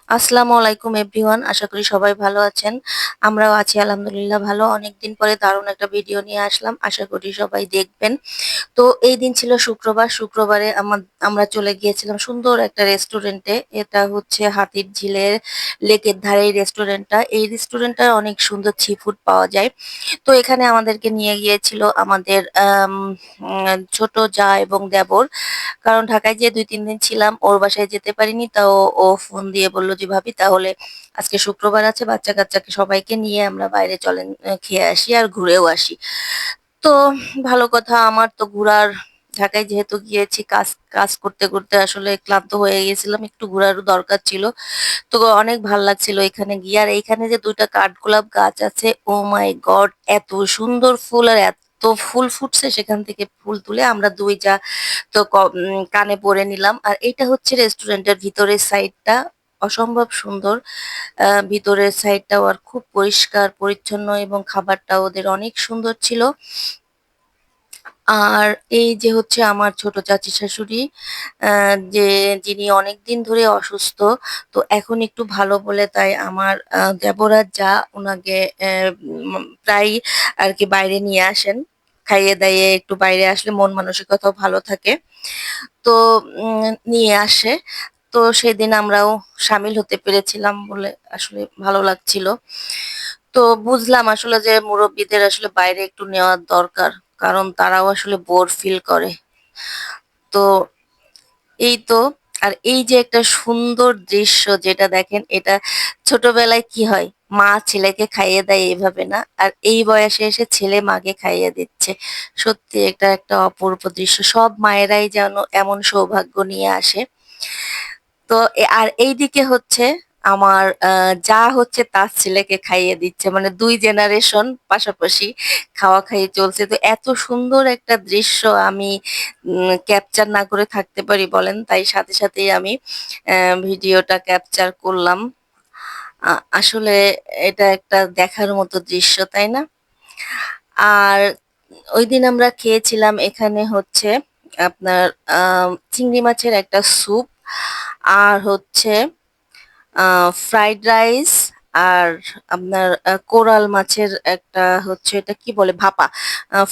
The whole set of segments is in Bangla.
আসসালামু আলাইকুম এভরিওয়ান। আশা করি সবাই ভালো আছেন। আমরাও আছি আলহামদুলিল্লাহ ভালো। অনেকদিন পরে দারুণ একটা ভিডিও নিয়ে আসলাম। আশা করি সবাই দেখবেন। তো এই দিন ছিল শুক্রবার। শুক্রবারে আমরা চলে গিয়েছিলাম সুন্দর একটা রেস্টুরেন্টে। এটা হচ্ছে হাতিরঝিলের লেকের ধারে এই রেস্টুরেন্টটা। এই রেস্টুরেন্টটায় অনেক সুন্দর সি ফুড পাওয়া যায়। তো এখানে আমাদেরকে নিয়ে গিয়েছিল আমাদের ছোট জা এবং দেবর। কারণ ঢাকায় যেয়ে ২-৩ দিন ছিলাম, ওর বাসায় যেতে পারিনি। তাও ও ফোন দিয়ে বলল যে, "ভাবি তাহলে আজকে শুক্রবার আছে, বাচ্চা-কাচ্চাকে সবাইকে নিয়ে আমরা বাইরে চলেন খেয়ে আসি আর ঘুরেও আসি।" তো ভালো কথা, আমার তো ঢাকায় যেহেতু গিয়েছি কাজ কাজ করতে করতে আসলে ক্লান্ত হয়ে গেছিলাম, একটু ঘোরারও দরকার ছিল। তো অনেক ভাল লাগছিল এখানে গিয়ে। আর এইখানে যে ২ টা কাঠগোলাপ গাছ আছে, ও মাই গড! এত সুন্দর ফুল আর এত ফুল ফুটছে, সেখান থেকে ফুল তুলে আমরা ২ জা তো কানে পরে নিলাম। আর এইটা হচ্ছে রেস্টুরেন্টের ভিতরের সাইডটা। অসম্ভব সুন্দর। ভিতরের সাইডটাও আর খুব পরিষ্কার পরিচ্ছন্ন এবং খাবারটাও ওদের অনেক সুন্দর ছিল। আর এই যে হচ্ছে আমার ছোট চাচী শাশুড়ি, যে যিনি অনেকদিন ধরে অসুস্থ। তো এখন একটু ভালো বলে তাই আমার দেবর যা উনাকে প্রায় আর কি বাইরে নিয়ে আসেন। খাইয়ে দাইয়ে একটু বাইরে আসলে মন মানসিকতাও ভালো থাকে। তো নিয়ে আসে। তো সেদিন আমরাও শামিল হতে পেরেছিলাম বলে আসলে ভালো লাগছিল। তো বুঝলাম আসলে যে মুরব্বিদের আসলে বাইরে একটু নেওয়ার দরকার। কারণ তারাও আসলে বোর ফিল করে। তো এই তো। আর এই যে একটা সুন্দর দৃশ্য যেটা দেখেন, এটা ছোটবেলায় কি হয়? মা ছেলেকে খাইয়ে দেয় এভাবে না? আর এই বয়সে এসে ছেলে মাকে খাইয়ে দিচ্ছে। সত্যি এটা একটা অপূর্ব দৃশ্য। সব মায়েরাই যেন এমন সৌভাগ্য নিয়ে আসে। তো আর এইদিকে হচ্ছে আমার যা হচ্ছে তার ছেলেকে খাইয়ে দিচ্ছে। মানে ২ জেনারেশন পাশাপাশি খাওয়া-খাওয়ি চলছে। তো এত সুন্দর একটা দৃশ্য আমি ক্যাপচার না করে থাকতে পারি বলেন? তাই সাথে সাথেই আমি ভিডিওটা ক্যাপচার করলাম। আ আসলে এটা একটা দেখার মতো দৃশ্য, তাই না? আর ঐদিন আমরা খেয়েছিলাম এখানে হচ্ছে আপনার আ চিংড়ি মাছের একটা স্যুপ, আর হচ্ছে ফ্রাইড রাইস, আর আপনার কোরাল মাছের একটা হচ্ছে এটা কি বলে ভাপা।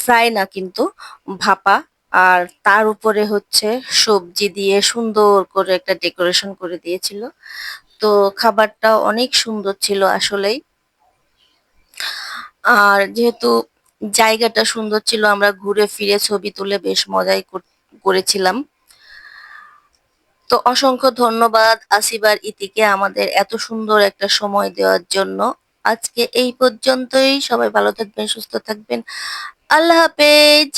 ফ্রাই না কিন্তু ভাপা। আর তার উপরে হচ্ছে সবজি দিয়ে সুন্দর করে একটা ডেকোরেশন করে দিয়েছিল। তো খাবারটা অনেক সুন্দর ছিল আসলেই। আর যেহেতু জায়গাটা সুন্দর ছিল, আমরা ঘুরে ফিরে ছবি তুলে বেশ মজাই করেছিলাম। তো অসংখ্য ধন্যবাদ আসিফ আর ইতিকে আমাদের এত সুন্দর একটা সময় দেওয়ার জন্য। আজকে এই পর্যন্তই। সবাই ভালো থাকবেন, সুস্থ থাকবেন। আল্লাহ হাফেজ।